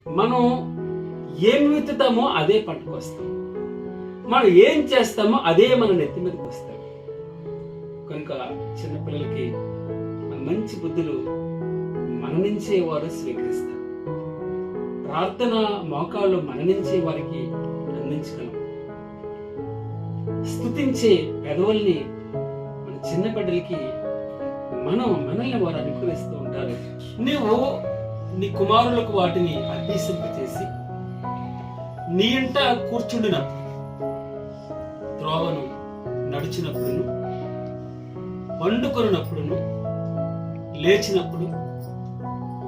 మనం ఏం విత్తుతామో అదే పంటకు వస్తాం. మనం ఏం చేస్తామో అదే మన నెత్తి మీదకి వస్తాం. కనుక చిన్నపిల్లలకి మంచి బుద్ధులు మన నుంచే వారు స్వీకరిస్తారు. ప్రార్థన మోకాళ్ళు మన నుంచే వారికి అందించగలం. స్తుతించే పెదవుల్ని మన చిన్న బిడ్డలకి మనల్ని వారు అనుగ్రహిస్తూ ఉంటారు. నీవు నీ కుమారులకు వాటిని అభ్యసింపచేసి నీ ఇంట కూర్చుండినప్పుడు, త్రోవను నడిచినప్పుడును, పండుకొనినప్పుడును, లేచినప్పుడు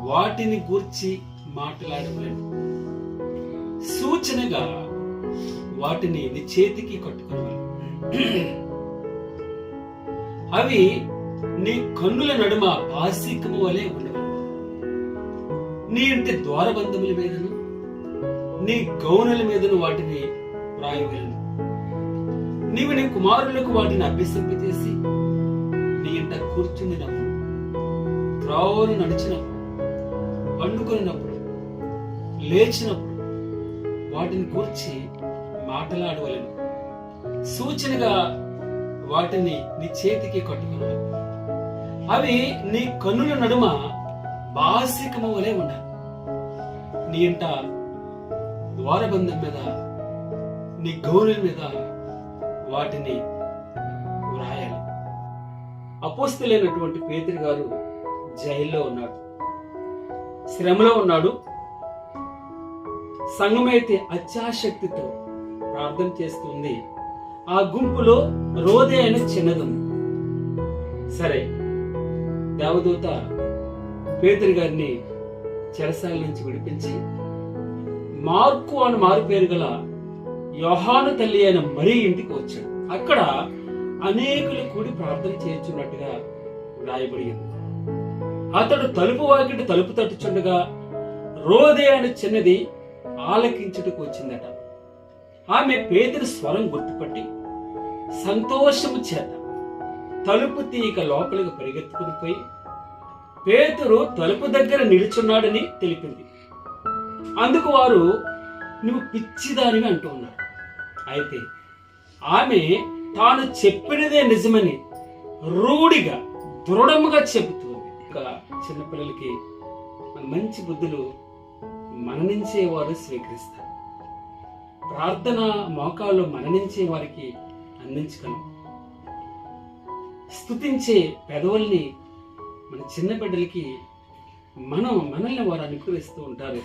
వాటిని గూర్చి మాట్లాడలేను. సూచనగా వాటిని నీ చేతికి కట్టుకోవాలి. అవి నీ కన్నుల నడుమ బాసికము వలె ఉండవు. నీ ఇంటి ద్వారబంధముల మీదను నీ గౌనుల మీదను వాటిని వ్రాయవలను. నీవు నీ కుమారులకు వాటిని అభ్యసింపచేసి నీ ఇంట కూర్చుండినప్పుడు, త్రోవను నడిచినప్పుడు, పండుకొనినప్పుడు, లేచినప్పుడు వాటిని కూర్చి మాట్లాడవలను. సూచనగా వాటిని నీ చేతికి కట్టుకున్నావు. అవి నీ కన్నుల నడుమ బాసికము వలె ఉండాలి. నీ ఇంట ద్వారబంధం మీద, నీ గౌనుల మీద వాటిని వ్రాయాలి. అపోస్తలుడైనటువంటి పేతురు గారు జైల్లో ఉన్నాడు, శ్రమలో ఉన్నాడు. సంఘమైతే అత్యాశక్తితో ప్రార్థన చేస్తుంది. ఆ గుంపులో రోదే అనే చిన్నదుంది. సరే, దేవదూత పేతురు గారిని చెరసాల నుంచి విడిపించి మార్కు అని మారు పేరు గల యోహాను తల్లి అయిన మరీ ఇంటికి వచ్చాడు. అక్కడ అనేకులు కూడి ప్రార్థన చేయించున్నట్టుగా రాయబడి ఉంది. అతడు తలుపు వాకిటి తలుపు తట్టుచుండగా రోదే అనే చిన్నది ఆలకించుటకు వచ్చిందట. ఆమె పేతురు స్వరం గుర్తుపట్టి సంతోషము చేత తలుపు తీయక లోపలికి పరిగెత్తుకుని పోయి పేతురు తలుపు దగ్గర నిలుచున్నాడని తెలిపింది. అందుకు వారు, నువ్వు పిచ్చిదానివి అంటూ ఉన్నారు. అయితే ఆమె తాను చెప్పినదే నిజమని రూఢిగా దృఢముగా చెబుతుంది. ఇంకా చిన్నపిల్లలకి మంచి బుద్ధులు మన నుంచే వారు స్వీకరిస్తారు. ప్రార్థన మోకాళ్ళు మన నుంచే వారికి అందించగలం. స్తుతించే పెదవుల్ని మన చిన్న బిడ్డలకి మనల్ని వారు అనుగ్రహిస్తూ ఉంటారు.